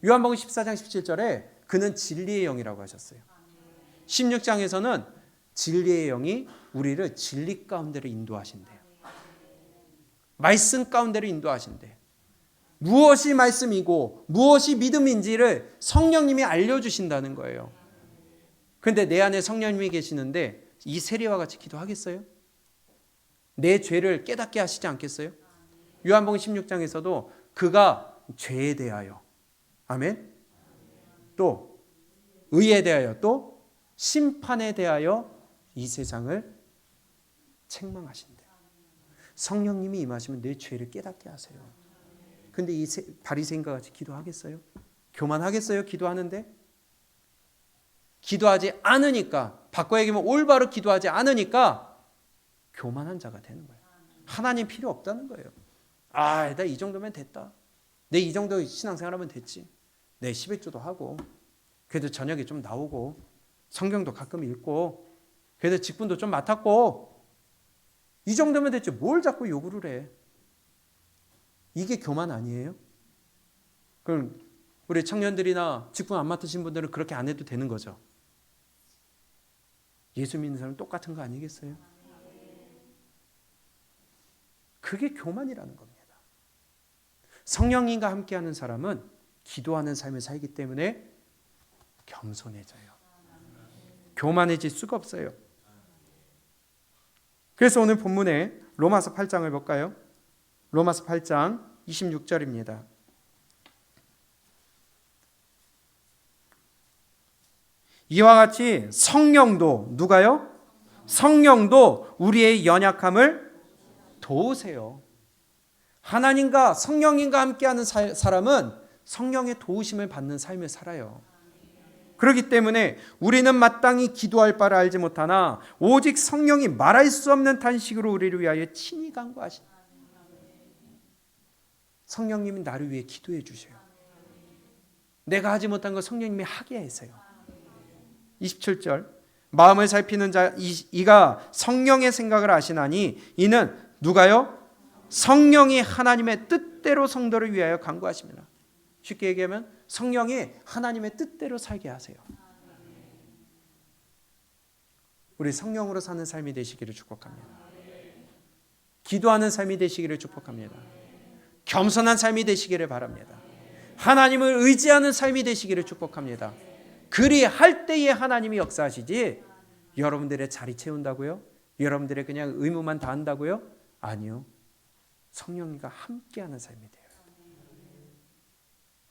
요한복음 14장 17절에 그는 진리의 영이라고 하셨어요. 16장에서는 진리의 영이 우리를 진리 가운데로 인도하신대요. 말씀 가운데로 인도하신대요. 무엇이 말씀이고 무엇이 믿음인지를 성령님이 알려주신다는 거예요. 그런데 내 안에 성령님이 계시는데 이 세리와 같이 기도하겠어요? 내 죄를 깨닫게 하시지 않겠어요? 요한복음 16장에서도 그가 죄에 대하여 아멘? 또 의에 대하여 또 심판에 대하여 이 세상을 책망하신대요. 성령님이 임하시면 내 죄를 깨닫게 하세요. 근데 이 바리새인과 같이 기도하겠어요? 교만하겠어요? 기도하는데? 기도하지 않으니까, 바꿔 얘기하면 올바로 기도하지 않으니까 교만한 자가 되는 거예요. 하나님 필요 없다는 거예요. 아, 나 이 정도면 됐다. 내 이 정도 신앙생활하면 됐지. 내 11조도 하고 그래도 저녁에 좀 나오고 성경도 가끔 읽고 그래도 직분도 좀 맡았고 이 정도면 됐지. 뭘 자꾸 요구를 해. 이게 교만 아니에요? 그럼 우리 청년들이나 직분 안 맡으신 분들은 그렇게 안 해도 되는 거죠. 예수 믿는 사람은 똑같은 거 아니겠어요? 그게 교만이라는 겁니다. 성령님과 함께하는 사람은 기도하는 삶을 살기 때문에 겸손해져요. 교만해질 수가 없어요. 그래서 오늘 본문에 로마서 8장을 볼까요? 로마서 8장 26절입니다. 이와 같이 성령도 누가요? 성령도 우리의 연약함을 도우세요. 하나님과 성령님과 함께하는 사람은 성령의 도우심을 받는 삶을 살아요. 그렇기 때문에 우리는 마땅히 기도할 바를 알지 못하나 오직 성령이 말할 수 없는 탄식으로 우리를 위하여 친히 간구하신다. 성령님이 나를 위해 기도해 주셔요. 내가 하지 못한 거 성령님이 하게 하세요. 27절 마음을 살피는 자 이가 성령의 생각을 아시나니 이는 누가요? 성령이 하나님의 뜻대로 성도를 위하여 간구하십니다. 쉽게 얘기하면 성령이 하나님의 뜻대로 살게 하세요. 우리 성령으로 사는 삶이 되시기를 축복합니다. 기도하는 삶이 되시기를 축복합니다. 겸손한 삶이 되시기를 바랍니다. 하나님을 의지하는 삶이 되시기를 축복합니다. 그리할 때에 하나님이 역사하시지 여러분들의 자리 채운다고요? 여러분들의 그냥 의무만 다 한다고요? 아니요. 성령님과 함께하는 삶이 돼요.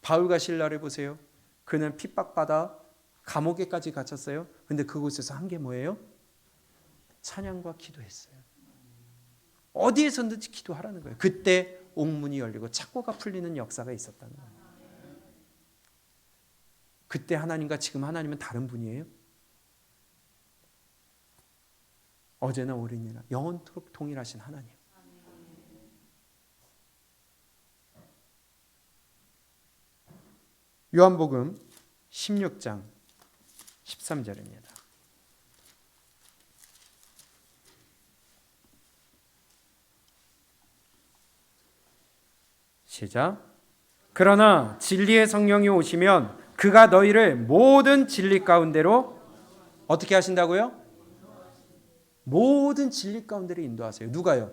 바울과 실라를 보세요. 그는 핍박받아 감옥에까지 갇혔어요. 근데 그곳에서 한 게 뭐예요? 찬양과 기도했어요. 어디에서든지 기도하라는 거예요. 그때 옥문이 열리고 착고가 풀리는 역사가 있었다는 거예요. 그때 하나님과 지금 하나님은 다른 분이에요. 어제나 오늘이나 영원토록 동일하신 하나님. 요한복음 16장 13절입니다. 시작. 그러나 진리의 성령이 오시면 그가 너희를 모든 진리 가운데로 어떻게 하신다고요? 모든 진리 가운데로 인도하세요. 누가요?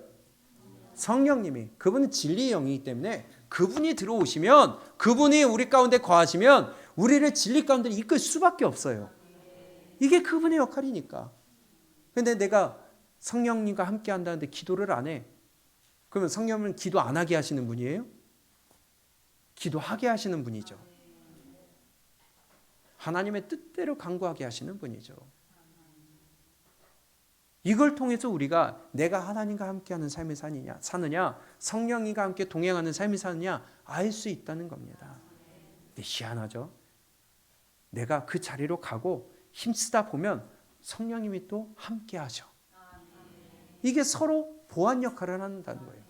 성령님이. 그분은 진리의 영이기 때문에 그분이 들어오시면, 그분이 우리 가운데 거하시면 우리를 진리 가운데 이끌 수밖에 없어요. 이게 그분의 역할이니까. 그런데 내가 성령님과 함께 한다는데 기도를 안 해. 그러면 성령님은 기도 안 하게 하시는 분이에요? 기도하게 하시는 분이죠. 하나님의 뜻대로 간구하게 하시는 분이죠. 이걸 통해서 우리가 내가 하나님과 함께하는 삶을 사느냐, 성령님과 함께 동행하는 삶을 사느냐 알 수 있다는 겁니다. 근데 희한하죠? 내가 그 자리로 가고 힘쓰다 보면 성령님이 또 함께 하셔. 이게 서로 보완 역할을 한다는 거예요.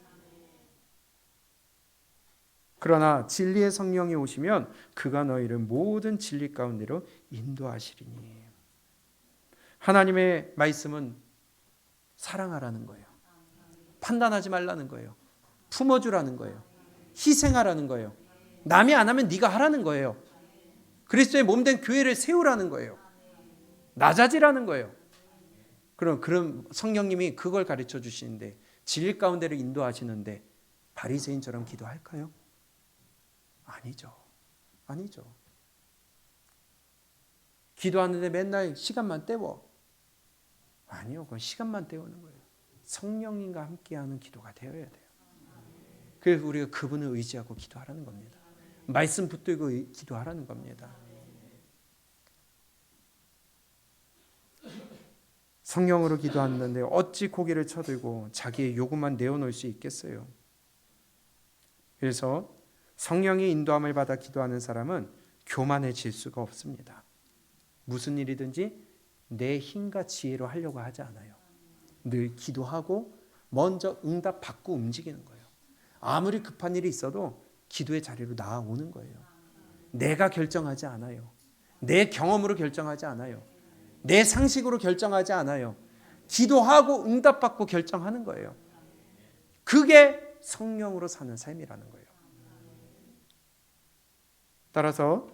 그러나 진리의 성령이 오시면 그가 너희를 모든 진리 가운데로 인도하시리니. 하나님의 말씀은 사랑하라는 거예요. 판단하지 말라는 거예요. 품어주라는 거예요. 희생하라는 거예요. 남이 안 하면 네가 하라는 거예요. 그리스도의 몸된 교회를 세우라는 거예요. 낮아지라는 거예요. 그럼 성령님이 그걸 가르쳐 주시는데 진리 가운데를 인도하시는데 바리새인처럼 기도할까요? 아니죠. 아니죠. 기도하는데 맨날 시간만 때워. 아니요. 그건 시간만 때우는 거예요. 성령님과 함께하는 기도가 되어야 돼요. 그래서 우리가 그분을 의지하고 기도하라는 겁니다. 말씀 붙들고 기도하라는 겁니다. 성령으로 기도하는데 어찌 고개를 쳐들고 자기의 요구만 내어놓을 수 있겠어요. 그래서 성령의 인도함을 받아 기도하는 사람은 교만해질 수가 없습니다. 무슨 일이든지 내 힘과 지혜로 하려고 하지 않아요. 늘 기도하고 먼저 응답 받고 움직이는 거예요. 아무리 급한 일이 있어도 기도의 자리로 나아오는 거예요. 내가 결정하지 않아요. 내 경험으로 결정하지 않아요. 내 상식으로 결정하지 않아요. 기도하고 응답받고 결정하는 거예요. 그게 성령으로 사는 삶이라는 거예요. 따라서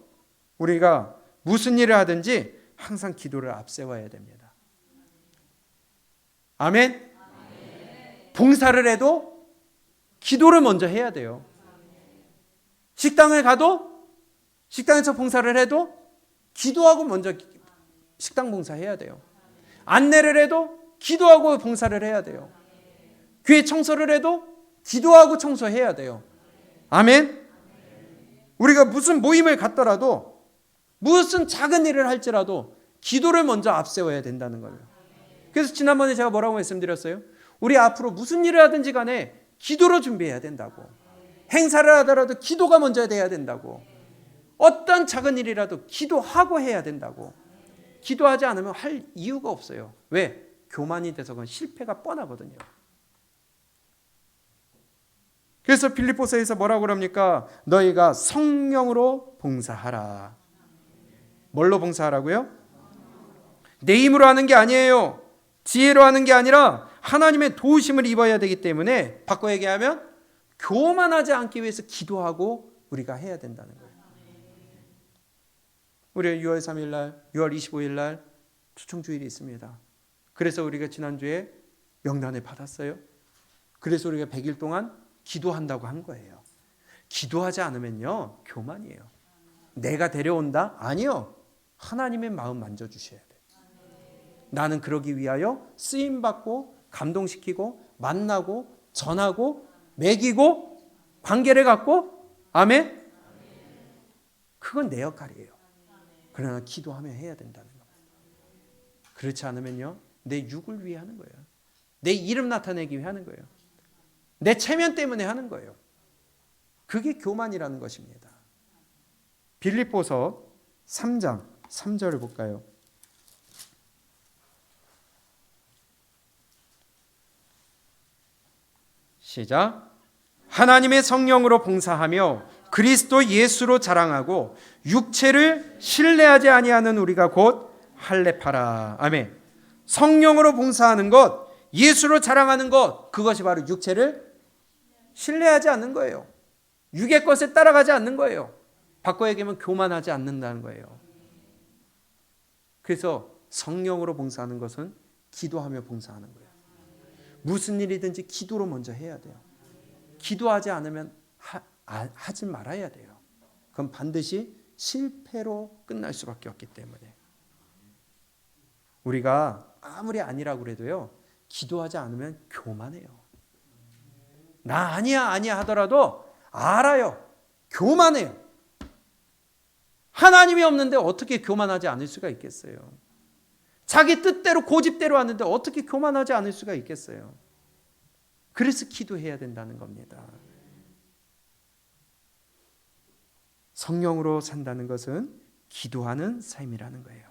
우리가 무슨 일을 하든지 항상 기도를 앞세워야 됩니다. 아멘? 봉사를 해도 기도를 먼저 해야 돼요. 식당을 가도 식당에서 봉사를 해도 기도하고 먼저 식당 봉사해야 돼요. 안내를 해도 기도하고 봉사를 해야 돼요. 교회 청소를 해도 기도하고 청소해야 돼요. 아멘? 우리가 무슨 모임을 갔더라도 무슨 작은 일을 할지라도 기도를 먼저 앞세워야 된다는 거예요. 그래서 지난번에 제가 뭐라고 말씀드렸어요? 우리 앞으로 무슨 일을 하든지 간에 기도로 준비해야 된다고. 행사를 하더라도 기도가 먼저 돼야 된다고. 어떤 작은 일이라도 기도하고 해야 된다고. 기도하지 않으면 할 이유가 없어요. 왜? 교만이 돼서 그건 실패가 뻔하거든요. 그래서 빌립보서에서 뭐라고 그럽니까? 너희가 성령으로 봉사하라. 뭘로 봉사하라고요? 내 힘으로 하는 게 아니에요. 지혜로 하는 게 아니라 하나님의 도우심을 입어야 되기 때문에 바꿔 얘기하면 교만하지 않기 위해서 기도하고 우리가 해야 된다는 거예요. 우리 6월 3일 날, 6월 25일 날 초청주일이 있습니다. 그래서 우리가 지난주에 명단을 받았어요. 그래서 우리가 100일 동안 기도한다고 한 거예요. 기도하지 않으면요, 교만이에요. 내가 데려온다? 아니요. 하나님의 마음 만져주셔야 돼요. 나는 그러기 위하여 쓰임받고 감동시키고 만나고 전하고 먹이고 관계를 갖고 아멘? 그건 내 역할이에요. 그러나 기도하며 해야 된다는 겁니다. 그렇지 않으면요, 내 육을 위해 하는 거예요. 내 이름 나타내기 위해 하는 거예요. 내 체면 때문에 하는 거예요. 그게 교만이라는 것입니다. 빌립보서 3장 3절을 볼까요? 시작. 하나님의 성령으로 봉사하며 그리스도 예수로 자랑하고 육체를 신뢰하지 아니하는 우리가 곧 할례파라. 아멘. 성령으로 봉사하는 것, 예수로 자랑하는 것, 그것이 바로 육체를 신뢰하지 않는 거예요. 육의 것에 따라가지 않는 거예요. 바꿔 얘기하면 교만하지 않는다는 거예요. 그래서 성령으로 봉사하는 것은 기도하며 봉사하는 거예요. 무슨 일이든지 기도로 먼저 해야 돼요. 기도하지 않으면 하지 말아야 돼요. 그럼 반드시 실패로 끝날 수밖에 없기 때문에 우리가 아무리 아니라고 그래도요, 기도하지 않으면 교만해요. 나 아니야 하더라도 알아요. 교만해요. 하나님이 없는데 어떻게 교만하지 않을 수가 있겠어요? 자기 뜻대로 고집대로 하는데 어떻게 교만하지 않을 수가 있겠어요? 그래서 기도해야 된다는 겁니다. 성령으로 산다는 것은 기도하는 삶이라는 거예요.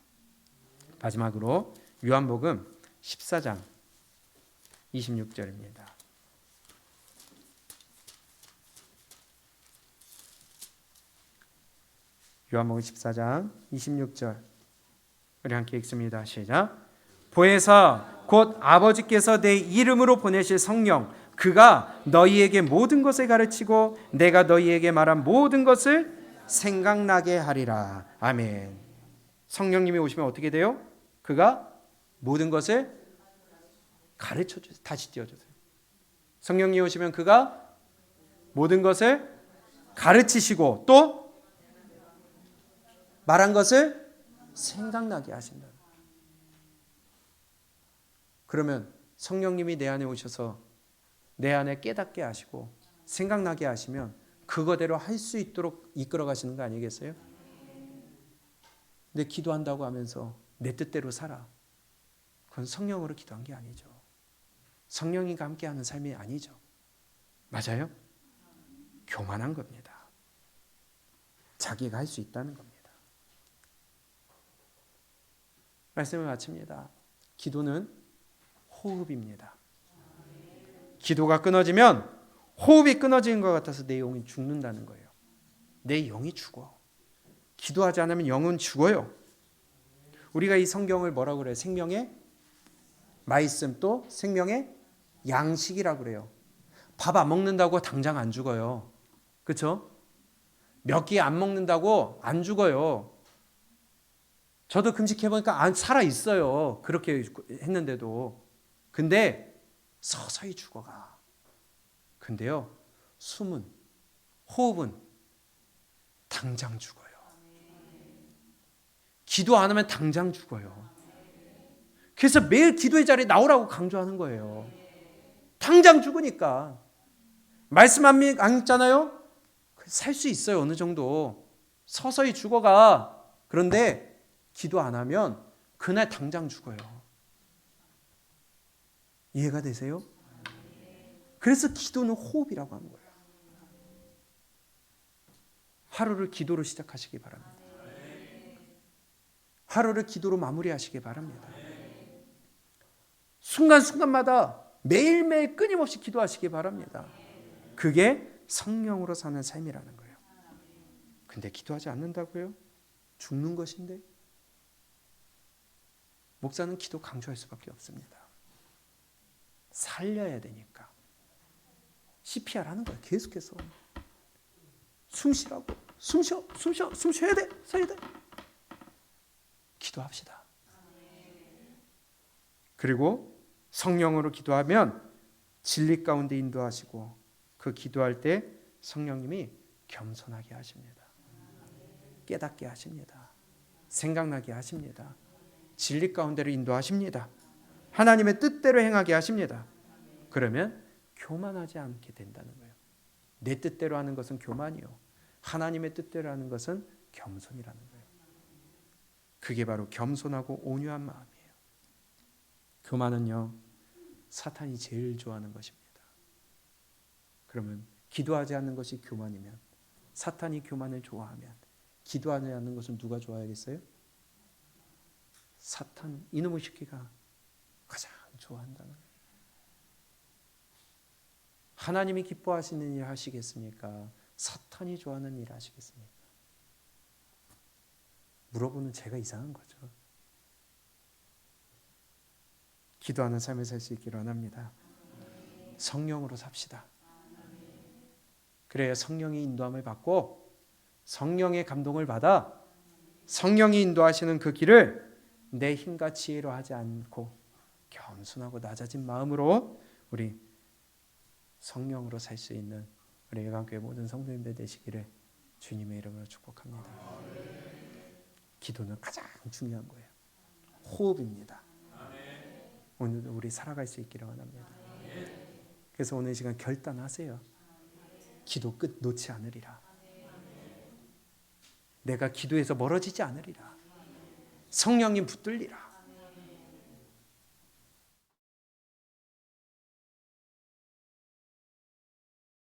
마지막으로 요한복음 14장 26절입니다. 요한복음 14장 26절 우리 함께 읽습니다. 시작. 보혜사 곧 아버지께서 내 이름으로 보내실 성령 그가 너희에게 모든 것을 가르치고 내가 너희에게 말한 모든 것을 생각나게 하리라. 아멘. 성령님이 오시면 어떻게 돼요? 그가 모든 것을 가르쳐 주세요. 다시 띄워주세요. 성령님이 오시면 그가 모든 것을 가르치시고 또 말한 것을 생각나게 하신다. 그러면 성령님이 내 안에 오셔서 내 안에 깨닫게 하시고 생각나게 하시면 그거대로 할 수 있도록 이끌어 가시는 거 아니겠어요? 근데 기도한다고 하면서 내 뜻대로 살아. 그건 성령으로 기도한 게 아니죠. 성령님과 함께하는 삶이 아니죠. 맞아요? 교만한 겁니다. 자기가 할 수 있다는 겁니다. 말씀을 마칩니다. 기도는 호흡입니다. 기도가 끊어지면 호흡이 끊어지는 것 같아서 내 영이 죽는다는 거예요. 내 영이 죽어. 기도하지 않으면 영은 죽어요. 우리가 이 성경을 뭐라고 그래요? 생명의 말씀 또 생명의 양식이라고 그래요. 밥 안 먹는다고 당장 안 죽어요. 그렇죠? 몇 끼 안 먹는다고 안 죽어요. 저도 금식해보니까 살아 있어요. 그렇게 했는데도. 근데 서서히 죽어가. 근데요, 숨은, 호흡은 당장 죽어요. 기도 안 하면 당장 죽어요. 그래서 매일 기도의 자리에 나오라고 강조하는 거예요. 당장 죽으니까. 말씀 안 읽잖아요? 살 수 있어요. 어느 정도. 서서히 죽어가. 그런데 기도 안 하면 그날 당장 죽어요. 이해가 되세요? 그래서 기도는 호흡이라고 하는 거예요. 하루를 기도로 시작하시기 바랍니다. 하루를 기도로 마무리하시기 바랍니다. 순간순간마다 매일매일 끊임없이 기도하시기 바랍니다. 그게 성령으로 사는 삶이라는 거예요. 근데 기도하지 않는다고요? 죽는 것인데? 목사는 기도 강조할 수밖에 없습니다. 살려야 되니까. CPR 하는 거예요. 계속해서. 숨 쉬라고. 숨 쉬어야 돼. 기도합시다. 그리고 성령으로 기도하면 진리 가운데 인도하시고 그 기도할 때 성령님이 겸손하게 하십니다. 깨닫게 하십니다. 생각나게 하십니다. 진리 가운데로 인도하십니다. 하나님의 뜻대로 행하게 하십니다. 그러면 교만하지 않게 된다는 거예요. 내 뜻대로 하는 것은 교만이요. 하나님의 뜻대로 하는 것은 겸손이라는 거예요. 그게 바로 겸손하고 온유한 마음이에요. 교만은요, 사탄이 제일 좋아하는 것입니다. 그러면 기도하지 않는 것이 교만이면, 사탄이 교만을 좋아하면 기도하지 않는 것은 누가 좋아하겠어요? 사탄, 이놈의 새끼가 가장 좋아한다는 거예요. 하나님이 기뻐하시는 일 하시겠습니까? 사탄이 좋아하는 일 하시겠습니까? 물어보는 제가 이상한 거죠. 기도하는 삶을 살 수 있기를 원합니다. 성령으로 삽시다. 그래야 성령의 인도함을 받고 성령의 감동을 받아 성령이 인도하시는 그 길을 내 힘과 지혜로 하지 않고 겸손하고 낮아진 마음으로 우리 성령으로 살 수 있는 우리 예강교회 모든 성도님들 되시기를 주님의 이름으로 축복합니다. 기도는 가장 중요한 거예요. 호흡입니다. 오늘도 우리 살아갈 수 있기를 원합니다. 그래서 오늘 시간 결단하세요. 기도 끝 놓지 않으리라. 내가 기도해서 멀어지지 않으리라. 성령님 붙들리라.